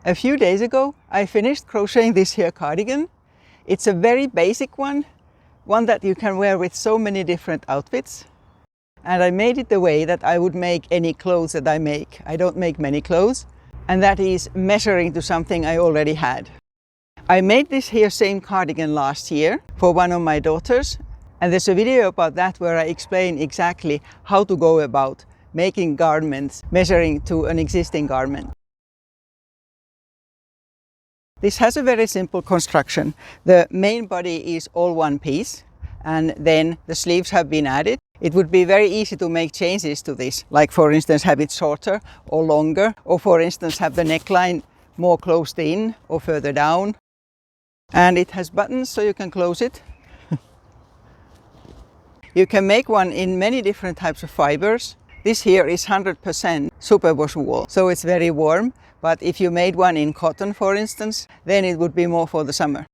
A few days ago I finished crocheting this here cardigan. It's a very basic one that you can wear with so many different outfits. And I made it the way that I would make any clothes that I make. I don't make many clothes, and that is measuring to something I already had. I made this here same cardigan last year for one of my daughters, and there's a video about that where I explain exactly how to go about making garments measuring to an existing garment. This has a very simple construction. The main body is all one piece, and then the sleeves have been added. It would be very easy to make changes to this, like for instance have it shorter or longer, or for instance have the neckline more closed in or further down. And it has buttons so you can close it. You can make one in many different types of fibers. This here is 100% superwash wool, so it's very warm. But if you made one in cotton, for instance, then it would be more for the summer.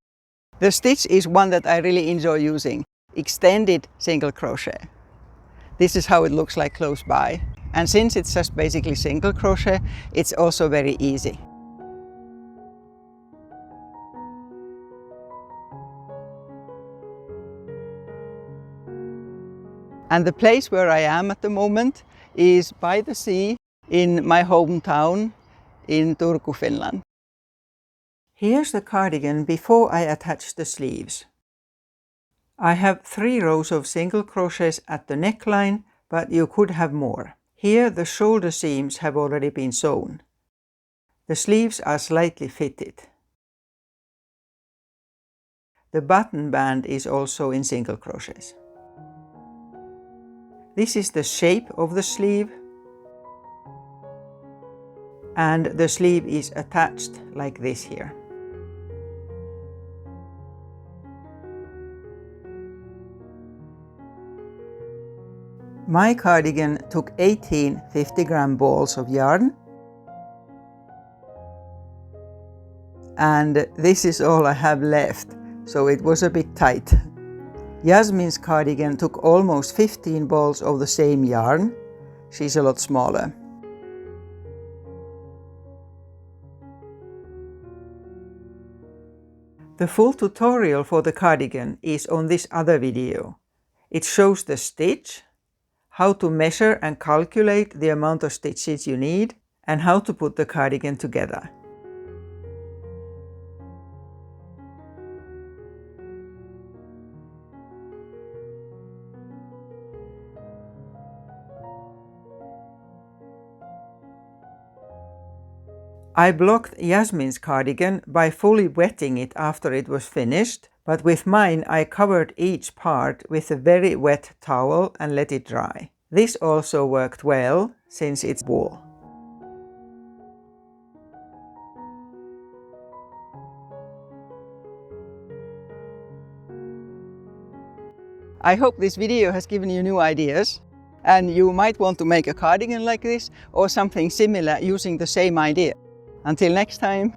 The stitch is one that I really enjoy using, extended single crochet. This is how it looks like close by. And since it's just basically single crochet, it's also very easy. And the place where I am at the moment is by the sea in my hometown in Turku, Finland. Here's the cardigan before I attach the sleeves. I have 3 rows of single crochets at the neckline, but you could have more. Here the shoulder seams have already been sewn. The sleeves are slightly fitted. The button band is also in single crochets. This is the shape of the sleeve, and the sleeve is attached like this here. My cardigan took 18 50-gram balls of yarn, and this is all I have left, so it was a bit tight. Yasmin's cardigan took almost 15 balls of the same yarn. She's a lot smaller. The full tutorial for the cardigan is on this other video. It shows the stitch, how to measure and calculate the amount of stitches you need, and how to put the cardigan together. I blocked Yasmin's cardigan by fully wetting it after it was finished, but with mine I covered each part with a very wet towel and let it dry. This also worked well, since it's wool. I hope this video has given you new ideas, and you might want to make a cardigan like this or something similar using the same idea. Until next time!